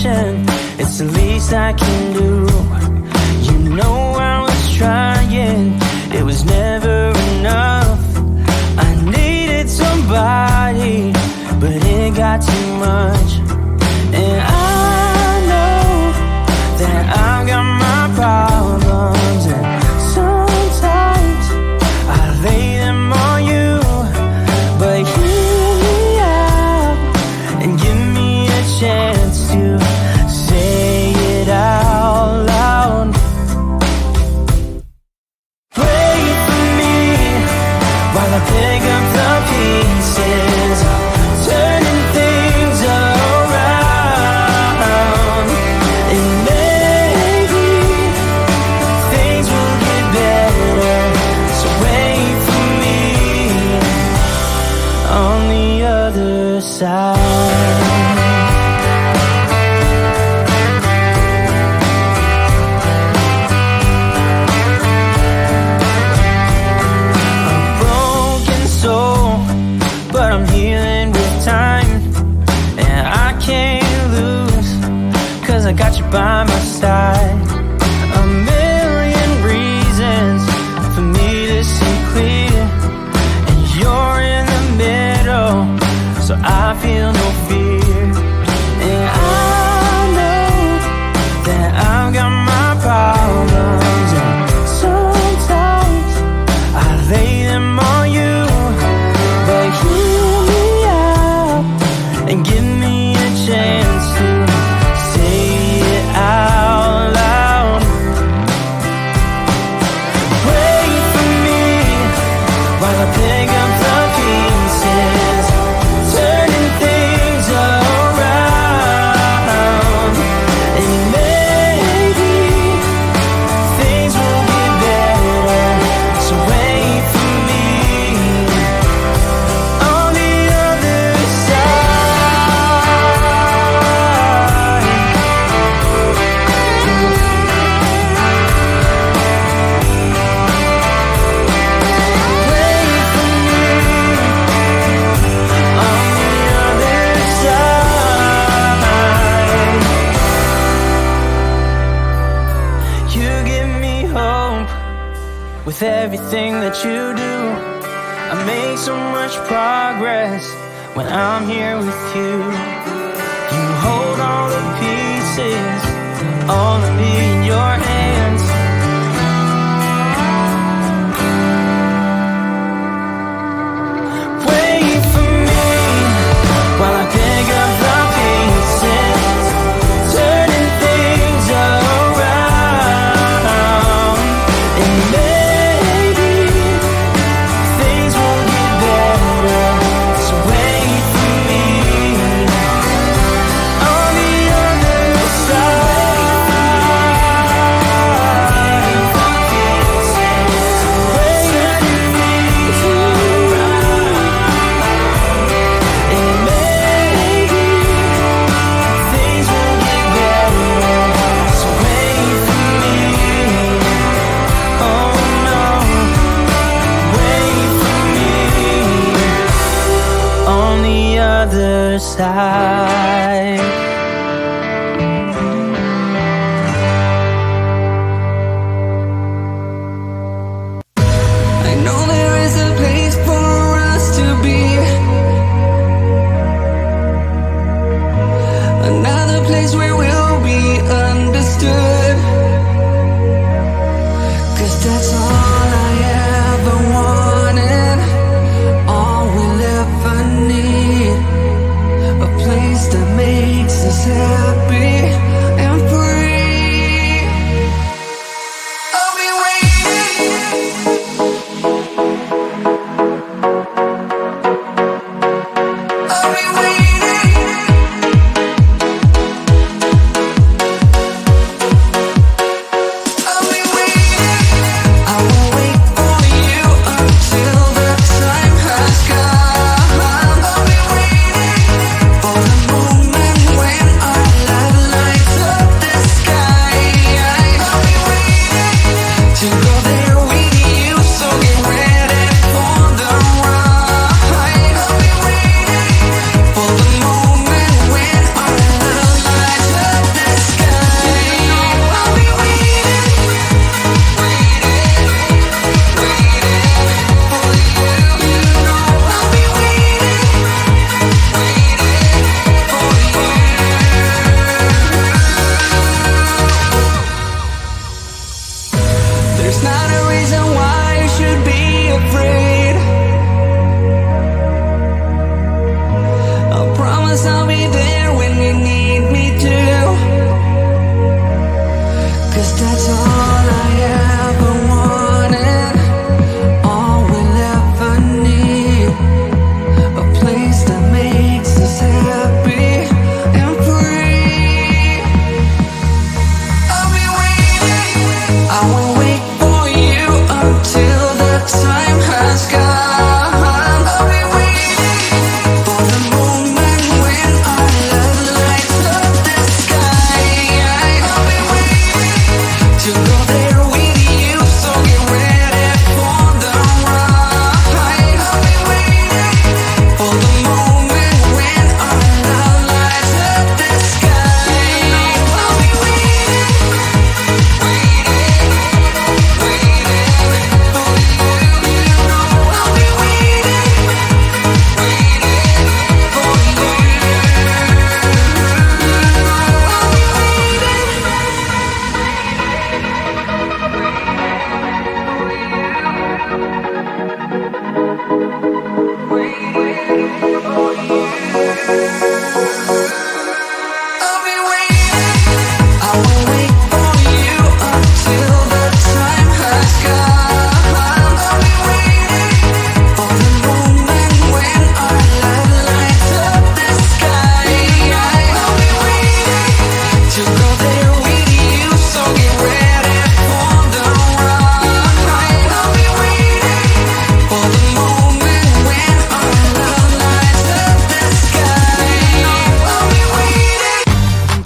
affiliation. It's the least I can do. You know I was trying, it was never enough. I needed somebody, but it got too much. And I know that I've got my problems, and sometimes I lay them on you. But hear me out and give me a chance to say it out loud. Pray for me while I pick up the pieces, turning things around. And maybe things will get better, so wait for me on the other side. But I'm healing with time, and I can't lose, 'cause I got you by my side. A million reasons for me to see clear, and you're in the middle, so I feel no fear. And I know that I've got my problems, and sometimes I lay them on you. But hear me out and give me a chance to say it out loud. Wait for me while I pick up the pieces, turning things around. And maybe things will get better, so wait for me on the other side. Wait for me on the other side. You give me hope with everything that you do. I make so much progress when I'm here with you. You hold all the pieces, all of me in your hands. Wait for me while I pick up the pieces, turning things around. And maybe things will get better, so wait for me on the other side. Wait for me, and maybe things will get better, so wait for me. Oh no, wait for me on the other side. I know there is a place for us to be, another place where we'll be understood. 'Cause that's all I ever wanted, all we'll ever need, a place to make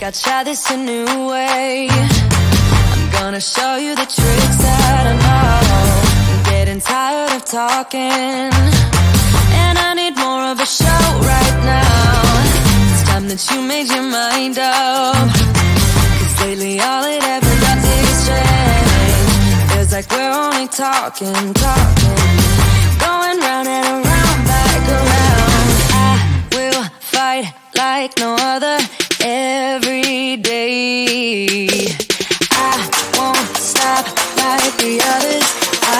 I'd try this a new way. I'm gonna show you the tricks that I know. I'm getting tired of talking, and I need more of a show right now. It's time that you made your mind up, 'cause lately all it ever does is change. Feels like we're only talking, going round and around, back around. I will fight like no other every day. I won't stop like the others. I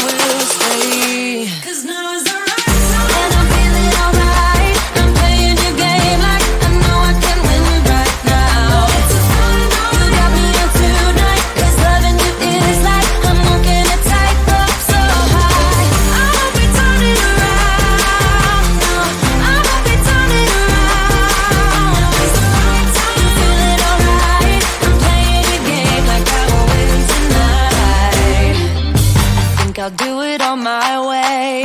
will stay. 'Cause now is the right time, and I'm feeling alright. I'm playing your game like I know I can win right now. It's a fun night. You got me up tonight, 'cause loving you is like I'm walking a tightrope so high. I won't be turning around. No, I won't be turning around. It's the right time. I'm feeling alright. I'm playing your game like I will win tonight. I think I'll do it on my way.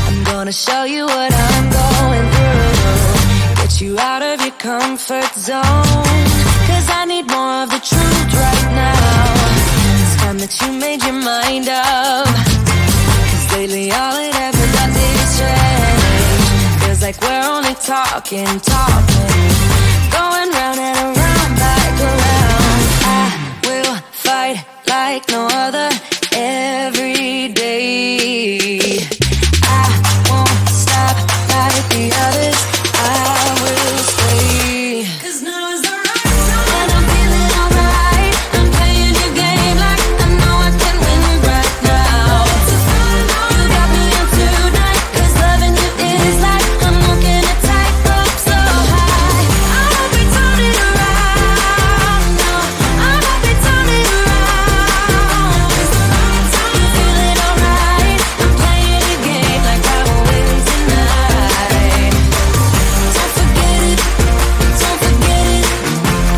I'm gonna show you what I'm going through, get you out of your comfort zone, 'cause I need more of the truth right now. It's time that you made your mind up, 'cause lately all it ever does is change. Feels like we're only talking, going round and around, back around. I will fight like no other every day. I won't stop like the others. I will stay. 'Cause now is the right time, and I'm feeling alright. I'm playing your game like I know I can win right now. It's a fun night. You got me up tonight, 'cause loving you is like I'm walking a tightrope so high. I won't be turning around. No, I won't be turning around. It's the right time. I'm feeling alright. I'm playing your game like I will win tonight. Don't forget it. Don't forget it.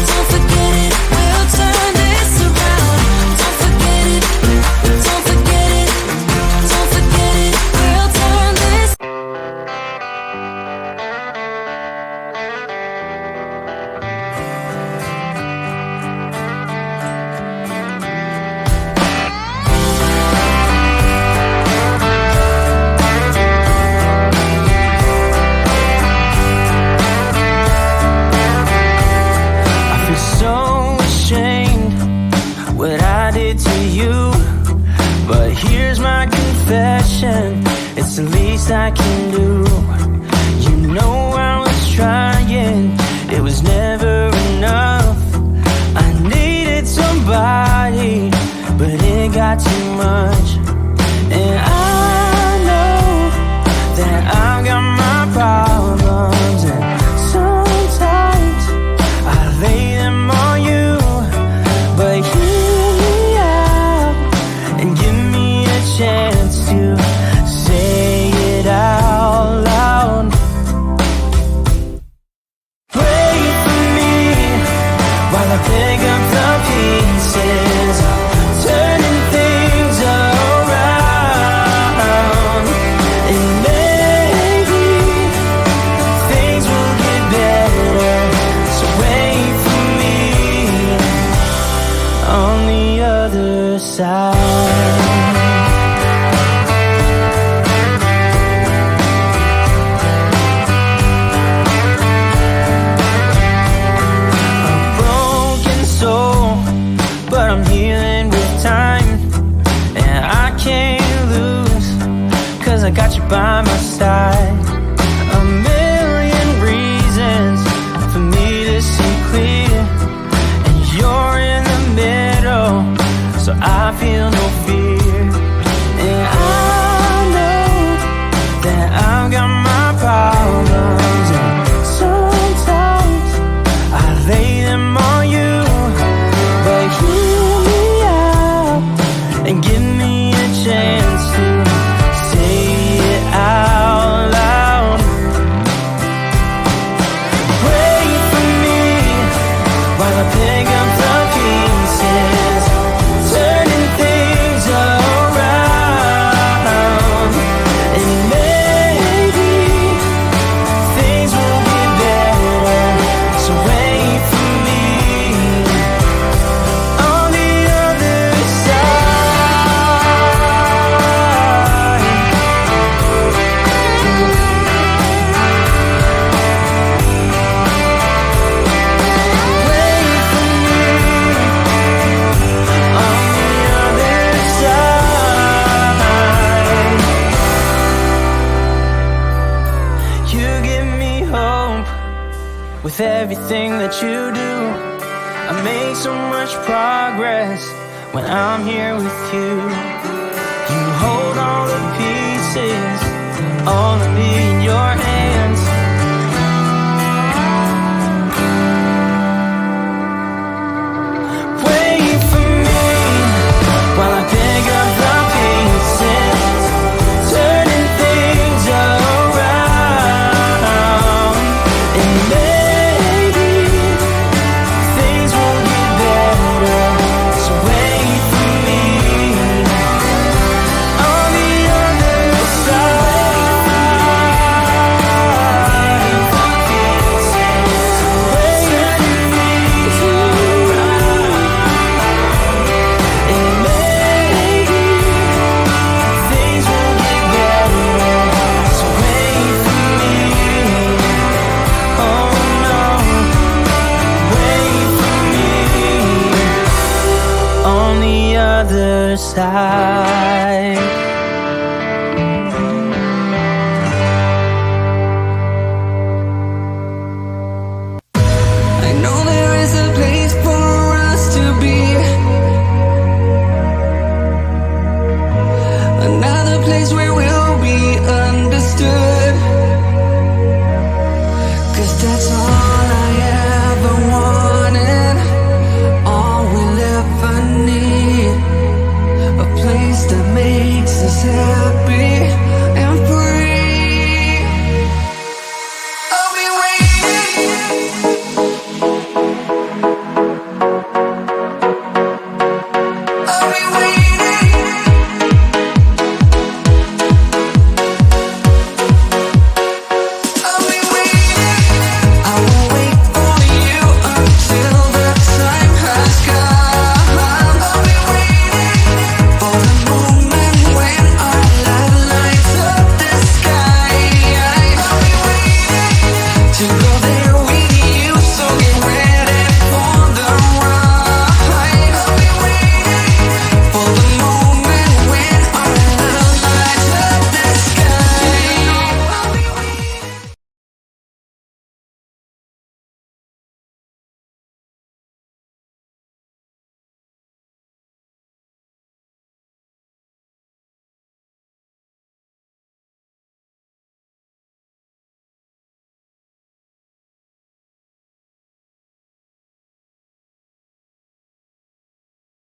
Don't forget it. We'll turn this around. Don't forget it. Don't forget it. Don't forget it. We'll turn this. I feel so ashamed what I did to you, but here's my confession. It's the least I can do. You know I was trying, it was never enough. I needed somebody, but it got too much. And I know that I've got my problems, and sometimes I lay them on you. But hear me out and give me a chance to say it out loud. Pray for me while I pick up the pieces, turning things around. And maybe things will get better, so wait for me on the other side. A broken soul, but I'm healing with time, and I can't lose, 'cause I got you by my side. A million reasons for me to see clear, and you're in the middle, so I feel no fear. And I know that I've got my problems, and sometimes I lay them on you. But hear me out and give me a chance to say it out loud. with everything that you do. I make so much progress when I'm here with you. You hold all the pieces, all of me in your hands. Wait for me while I pick up the pieces, turning things around. And maybe things will get better, so wait for me on the other side. Wait for me. And maybe things will get better, so wait for me. Oh no, wait for me on the other side.